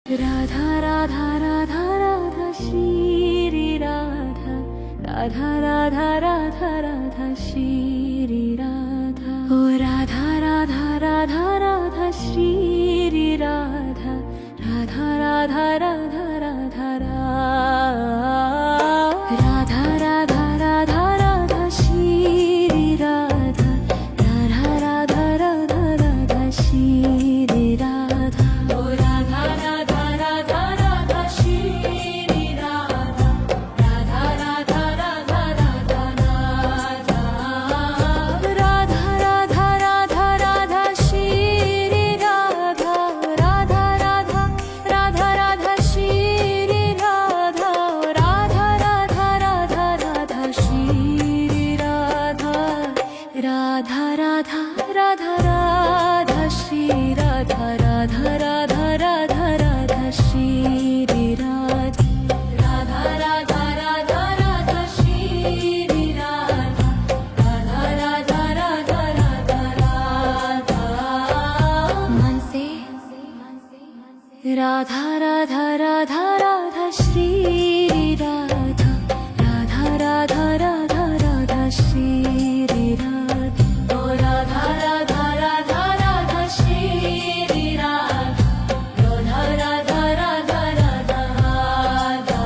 राधा राधा राधा राधा श्री राधा राधा राधा राधा राधा श्री राधा ओ राधा राधा राधा राधा श्री राधा राधा राधा राधा राधा राधा राधा राधा राधा श्री राधा राधा राधा राधा राधा श्री राधा ओ राधा राधा राधा राधा श्री राधा राधा राधा राधा राधा राधा राधा राधा राधा श्री राधा राधा राधा राधा राधा श्री राधा राधा राधा राधा राधा श्री राधा राधा राधा राधा राधा श्री राधा राधा राधा राधा राधा श्री राधा राधा राधा राधा राधा श्री राधा राधा राधा राधा राधा राधा मन से राधा राधा राधा राधा श्री राधा राधा राधा राधा राधा श्री राधा ओ राधा राधा राधा राधा श्री राधा राधा राधा राधा राधा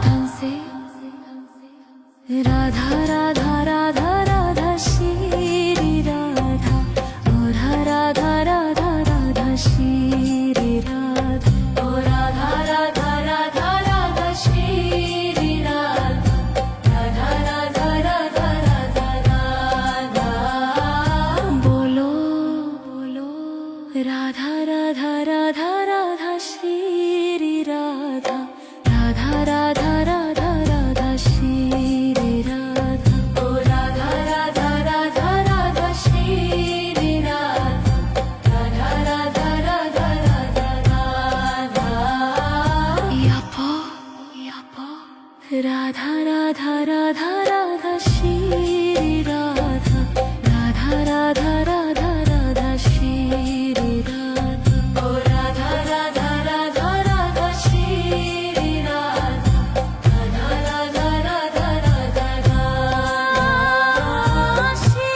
धन से राधा राधा राधा राधा श्री राधा ओ राधा राधा राधा श्री राधा ओ राधा राधा राधा राधा श्री राधा राधा राधा राधा राधा राधा बोलो बोलो राधा राधा राधा राधा श्री राधा राधा राधा राधा राधा श्री राधा ओ राधा राधा राधा राधा श्री राधा राधा राधा राधा राधा राधा यापो यापो राधा राधा राधा राधा श्री राधा राधा राधा राधा राधा श्री राधा ओ राधा राधा राधा राधा श्री राधा राधा राधा राधा राधा राधा श्री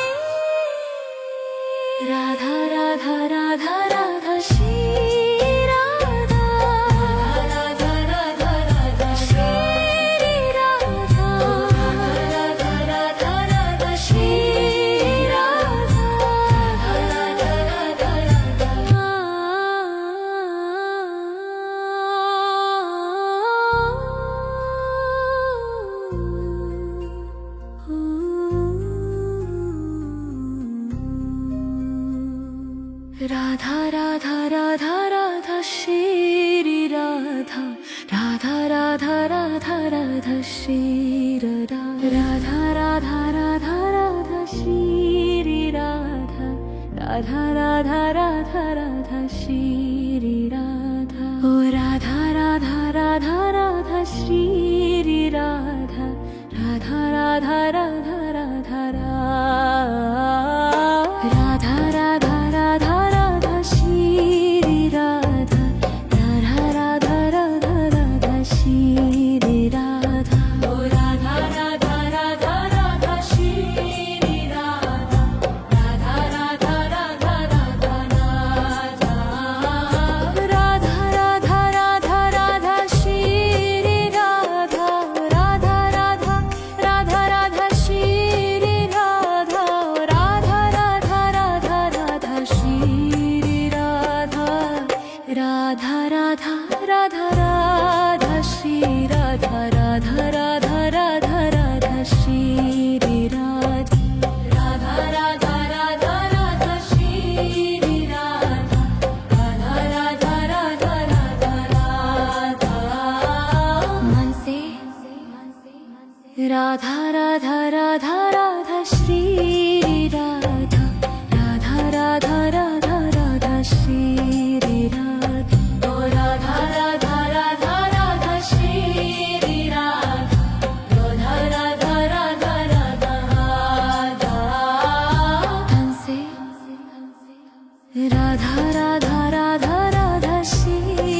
राधा राधा राधा राधा श्री राधा राधा राधा राधा श्री राधा राधा राधा राधा श्री राधा राधा राधा राधा राधा राधा राधा राधा श्री राधा राधा राधा राधा राधा श्री राधा राधा राधा राधा राधा श्री राधा राधा राधा राधा राधा श्री राधा ओ राधा राधा राधा राधा श्री राधा राधा राधा राधा राधा राधा राधा राधा राधा श्री राधा राधा राधा राधा राधा श्री राधा ओ राधा राधा राधा राधा श्री राधा राधा राधा राधा राधा राधा राधा राधा राधा श्री राधा राधा राधा राधा राधा श्री राधा राधा राधा राधा राधा श्री राधा राधा राधा राधा राधा श्री राधा राधा राधा राधा राधा श्री राधा राधा राधा राधा राधा श्री राधा राधा राधा राधा राधा राधा मन से राधा राधा राधा राधा श्री राधा राधा राधा राधा राधा श्री राधा ओ राधा राधा राधा राधा श्री राधा राधा राधा राधा राधा राधा धन से राधा राधा राधा राधा श्री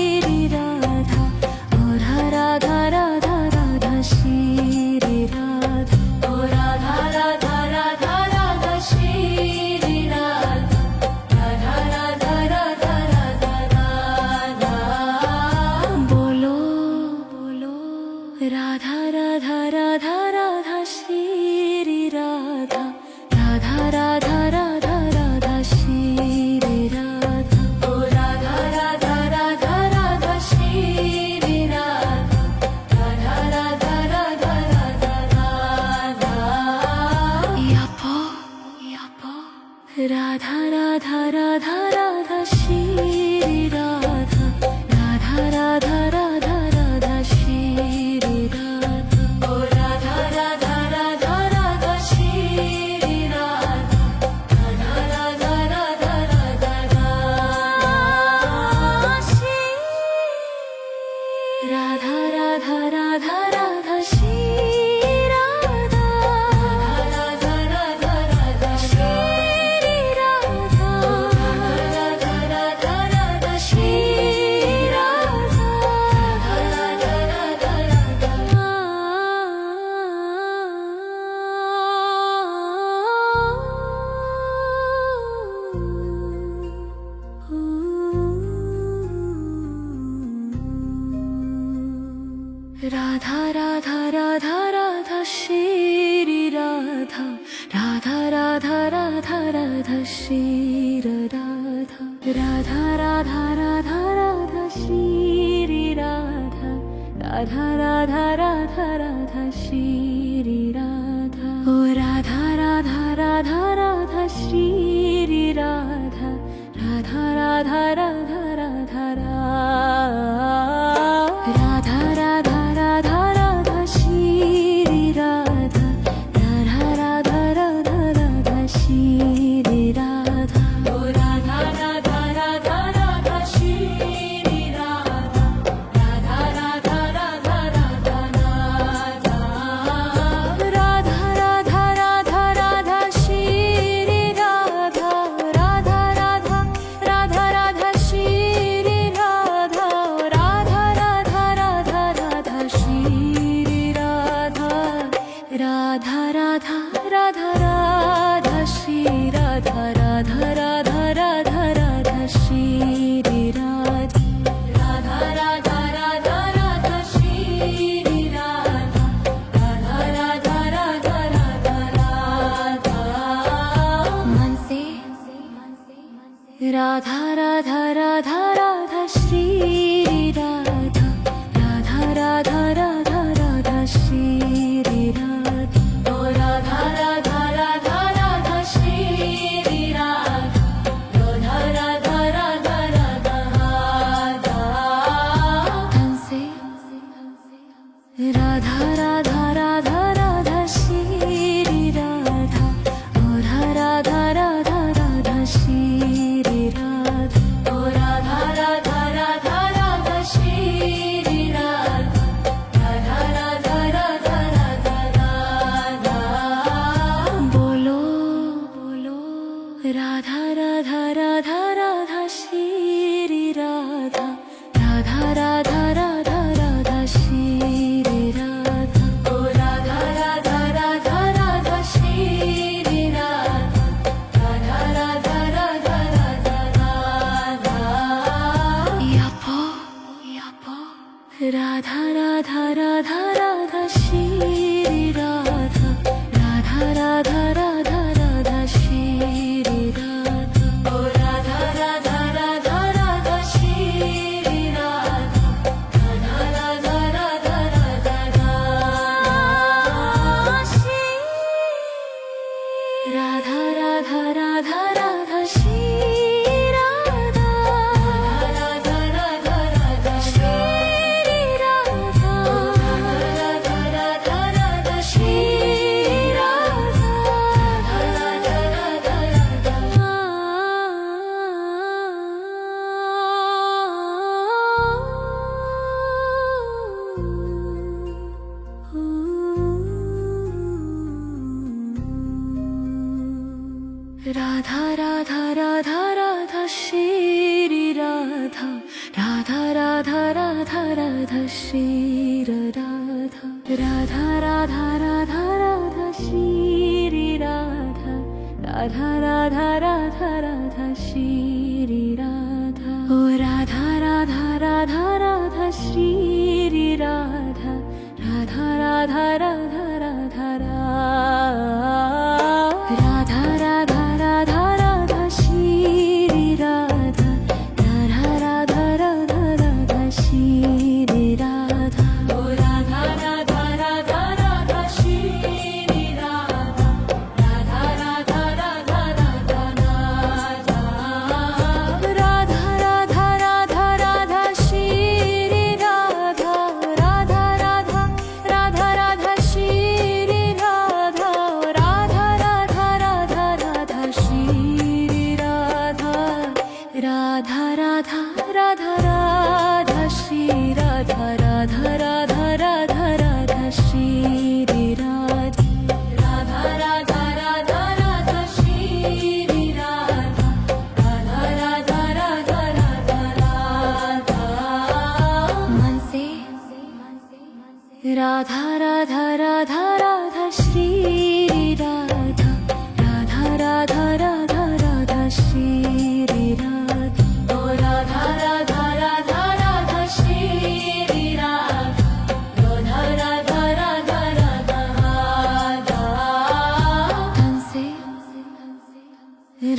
राधा राधा राधा श्री राधा राधा राधा राधा श्री राधा राधा राधा राधा श्री राधा राधा राधा राधा राधा राधा राधा श्री राधा राधा राधा राधा राधा श्री राधा राधा राधा राधा राधा श्री राधा राधा राधा राधा राधा श्री राधा ओ राधा राधा राधा राधा श्री राधा राधा राधा राधा राधा राधा राधा राधा राधा श्री राधा राधा राधा राधा राधा श्री राधा ओ राधा राधा राधा राधा श्री राधा राधा राधा राधा राधा राधा राधा राधा राधा श्री राधा राधा राधा राधा राधा श्री राधा राधा राधा राधा राधा श्री राधा राधा राधा राधा राधा श्री राधा राधा राधा राधा राधा श्री राधा राधा राधा राधा राधा श्री राधा राधा राधा राधा राधा राधा मन से राधा राधा राधा राधा श्री राधा राधा राधा राधा राधा श्री राधा ओ राधा राधा राधा राधा श्री राधा राधा राधा राधा राधा धन से राधा राधा राधा राधा श्री राधा ओ राधा राधा राधा श्री राधा ओ राधा राधा राधा राधा श्री राधा राधा राधा राधा राधा राधा बोलो बोलो राधा राधा राधा राधा श्री राधा राधा राधा राधा राधा श्री राधा ओ राधा राधा राधा राधा श्री राधा राधा राधा राधा राधा राधा यापो यापो राधा राधा राधा राधा श्री राधा राधा राधा राधा राधा श्री राधा ओ राधा राधा राधा राधा श्री राधा राधा राधा राधा राधा राधा श्री राधा राधा राधा राधा श्री राधा राधा राधा राधा श्री राधा राधा राधा राधा श्री राधा राधा राधा राधा राधा राधा राधा राधा श्री राधा राधा राधा राधा राधा श्री राधा राधा राधा राधा राधा श्री राधा राधा राधा राधा राधा श्री राधा ओ राधा राधा राधा राधा श्री राधा राधा राधा राधा राधा राधा राधा राधा राधा श्री राधा राधा राधा राधा राधा श्री राधा ओ राधा राधा राधा राधा श्री राधा राधा राधा राधा राधा राधा राधा राधा राधा श्री राधा राधा राधा राधा राधा श्री राधा राधा राधा राधा श्री राधा राधा राधा राधा राधा श्री राधा ओ राधा राधा राधा राधा श्री राधा राधा राधा राधा राधा हंसे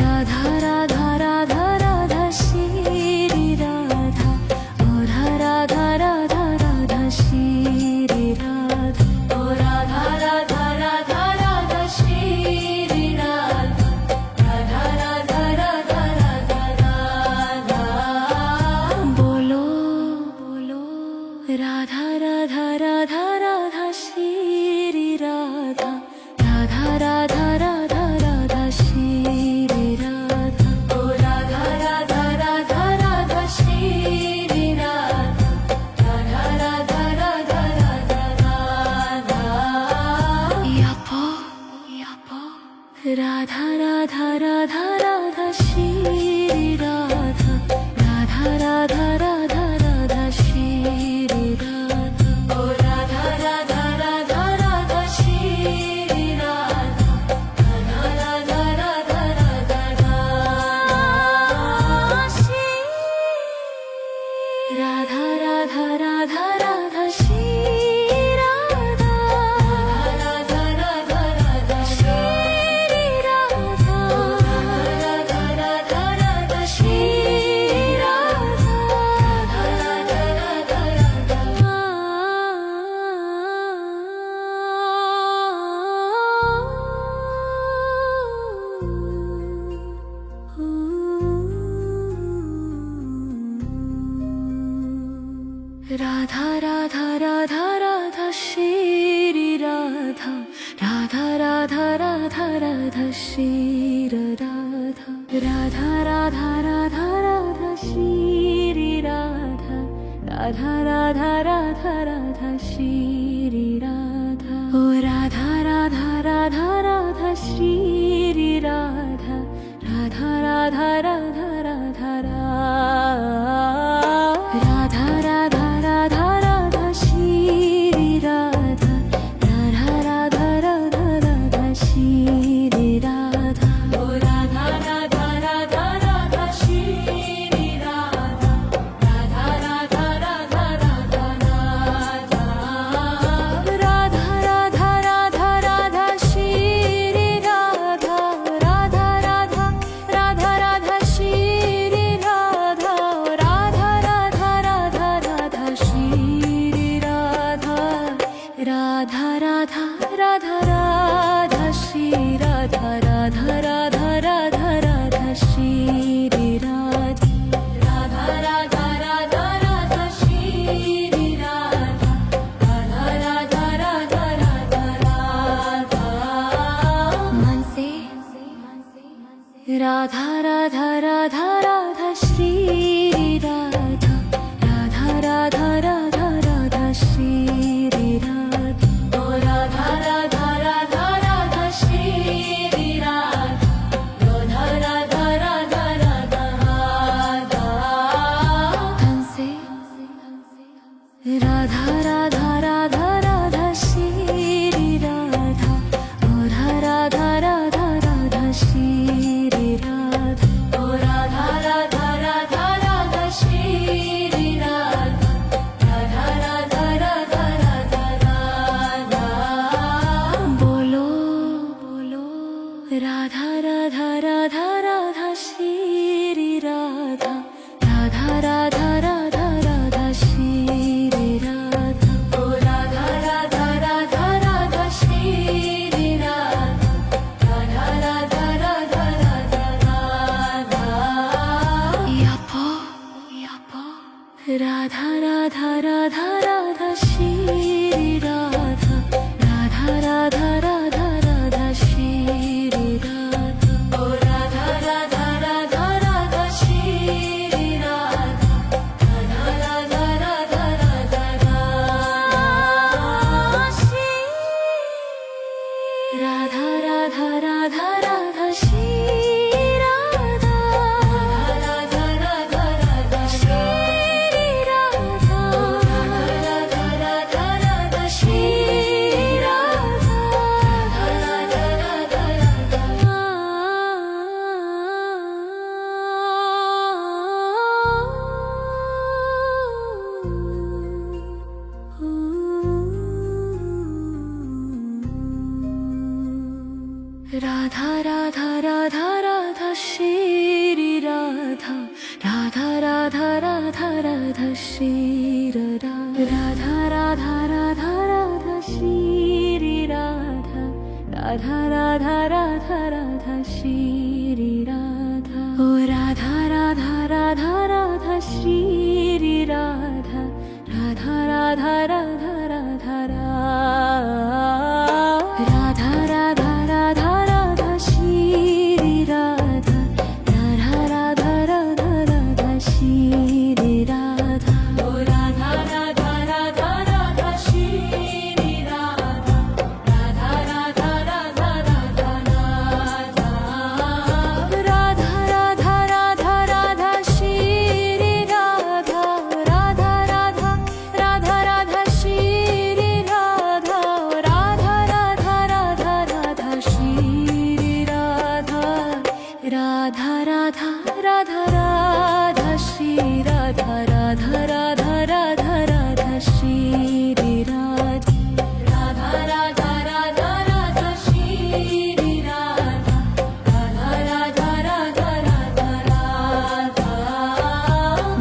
राधा राधा राधा राधा श्री राधा ओ राधा राधा राधा श्री राधा ओ राधा राधा राधा राधा श्री राधा राधा राधा राधा राधा राधा बोलो बोलो राधा राधा राधा राधा श्री राधा राधा राधा राधा राधा श्री राधा ओ राधा राधा राधा राधा श्री राधा राधा राधा राधा राधा राधा यापो यापो राधा राधा राधा राधा श्री राधा राधा राधा राधा राधा श्री राधा ओ राधा राधा राधा राधा श्री राधा राधा राधा राधा राधा राधा श्री राधा राधा राधा राधा श्री राधा राधा राधा राधा श्री राधा राधा राधा राधा श्री राधा राधा राधा राधा राधा राधा राधा राधा श्री राधा राधा राधा राधा राधा श्री राधा राधा राधा राधा राधा श्री राधा राधा राधा राधा राधा श्री राधा ओ राधा राधा राधा राधा श्री राधा राधा राधा राधा राधा राधा राधा राधा राधा श्री राधा राधा राधा राधा राधा श्री राधा ओ राधा राधा राधा राधा श्री राधा राधा राधा राधा राधा राधा राधा राधा राधा श्री राधा राधा राधा राधा राधा श्री राधा राधा राधा राधा राधा श्री राधा राधा राधा राधा राधा श्री राधा राधा राधा राधा राधा श्री राधा राधा राधा राधा राधा श्री राधा राधा राधा राधा राधा राधा मन से राधा राधा राधा राधा श्री राधा राधा राधा राधा राधा श्री राधा ओ राधा राधा राधा राधा श्री राधा राधा राधा राधा राधा राधा हंसे राधा राधा राधा राधा श्री राधा ओ राधा राधा राधा श्री राधा ओ राधा राधा राधा राधा श्री राधा राधा राधा राधा राधा राधा बोलो बोलो राधा राधा राधा राधा श्री राधा राधा राधा राधा राधा श्री राधा ओ राधा राधा राधा राधा श्री राधा राधा राधा राधा राधा राधा यापो यापो राधा राधा राधा राधा श्री राधा राधा राधा राधा राधा श्री राधा ओ राधा राधा राधा राधा श्री राधा राधा राधा राधा राधा राधा श्री राधा राधा राधा राधा श्री राधा राधा राधा राधा श्री राधा राधा राधा राधा श्री राधा राधा राधा राधा श्री राधा राधा राधा राधा राधा श्री राधा राधा राधा राधा श्री राधा राधा राधा राधा राधा श्री राधा ओ राधा राधा राधा राधा श्री राधा राधा राधा राधा राधा राधा राधा राधा राधा श्री राधा राधा राधा राधा राधा श्री राधा ओ राधा राधा राधा राधा श्री राधा राधा राधा राधा राधा राधा राधा राधा राधा श्री राधा राधा राधा राधा राधा श्री राधा राधा राधा राधा राधा श्री राधा राधा राधा राधा राधा श्री राधा राधा राधा राधा राधा श्री राधा राधा राधा राधा राधा श्री राधा राधा राधा राधा राधा राधा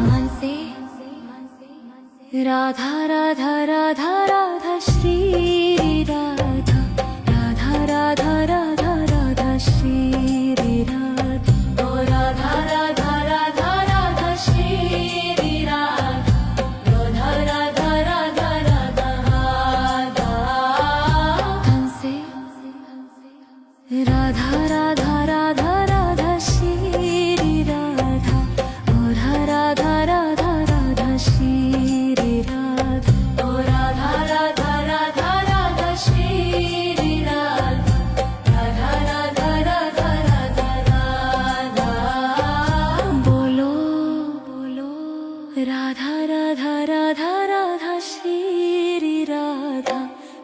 मन से राधा राधा राधा राधा श्री राधा राधा राधा राधा राधा श्री राधा ओ राधा राधा राधा राधा श्री राधा राधा राधा राधा राधा राधा मन से राधा राधा राधा राधा श्री राधा ओ राधा राधा राधा श्री राधा ओ राधा राधा राधा राधा श्री राधा राधा राधा राधा राधा राधा बोलो बोलो राधा राधा राधा राधा श्री राधा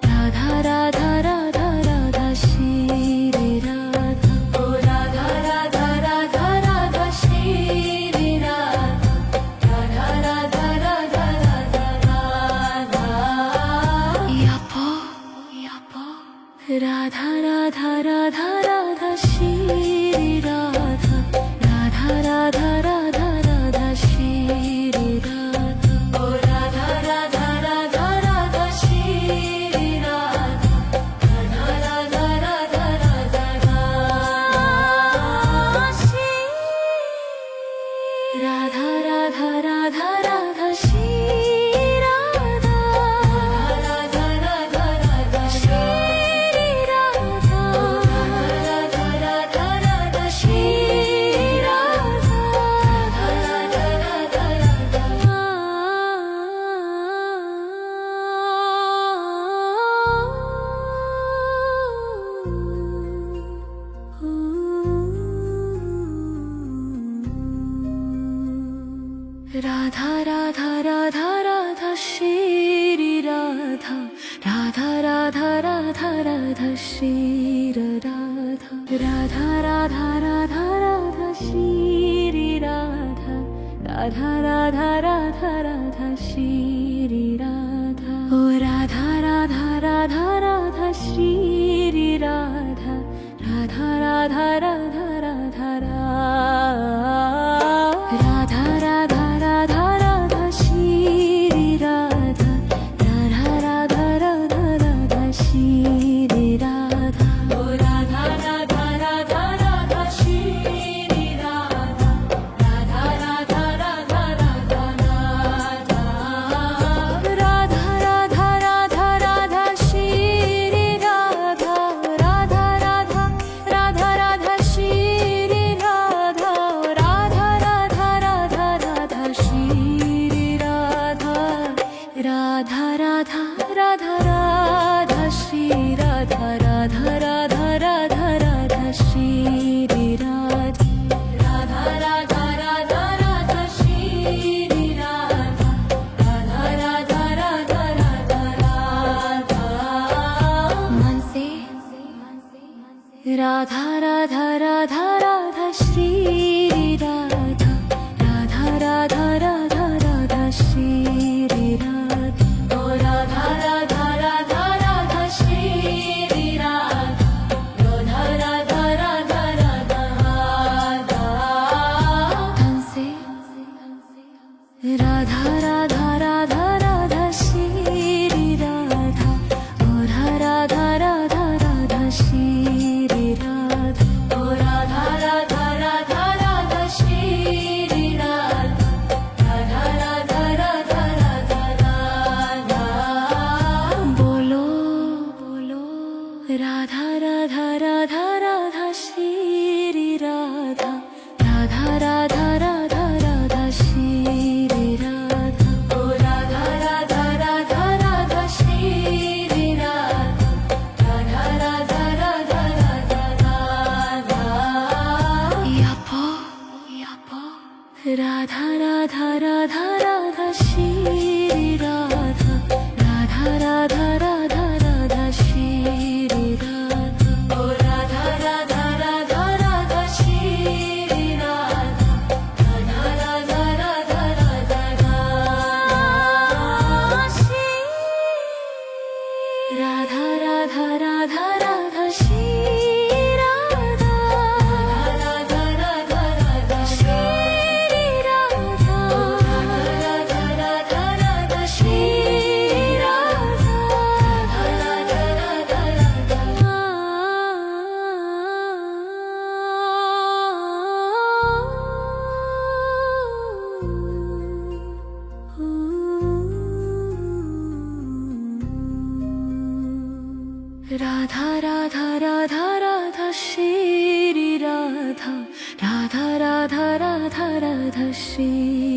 राधा राधा राधा राधा श्री राधा ओ राधा राधा राधा राधा श्री राधा राधा राधा राधा राधा राधा यापो यापो राधा राधा राधा राधा श्री राधा राधा राधा राधा राधा श्री राधा ओ राधा राधा राधा राधा श्री राधा राधा राधा राधा राधा राधा श्री राधा राधा राधा राधा श्री राधा राधा राधा राधा श्री राधा राधा राधा राधा श्री राधा राधा राधा राधा राधा राधा राधा श्री राधा राधा राधा राधा राधा श्री राधा राधा राधा राधा राधा श्री राधा राधा राधा राधा राधा श्री राधा ओ राधा राधा राधा राधा श्री राधा राधा राधा राधा राधा राधा राधा राधा राधा श्री राधा राधा राधा राधा राधा श्री राधा ओ राधा राधा राधा राधा श्री राधा राधा राधा राधा राधा राधा राधा राधा राधा श्री राधा राधा राधा राधा राधा श्री राधा राधा राधा राधा राधा श्री राधा राधा राधा राधा राधा श्री राधा राधा राधा राधा राधा श्री राधा राधा राधा राधा राधा श्री राधा राधा राधा राधा राधा राधा मन से राधा राधा राधा राधा श्री राधा राधा राधा राधा राधा श्री राधा ओ राधा राधा राधा राधा श्री राधा राधा राधा রাধা রাধা রাধা রাধা শ্রী রাধা রাধা রাধা রাধা রাধা শ্রী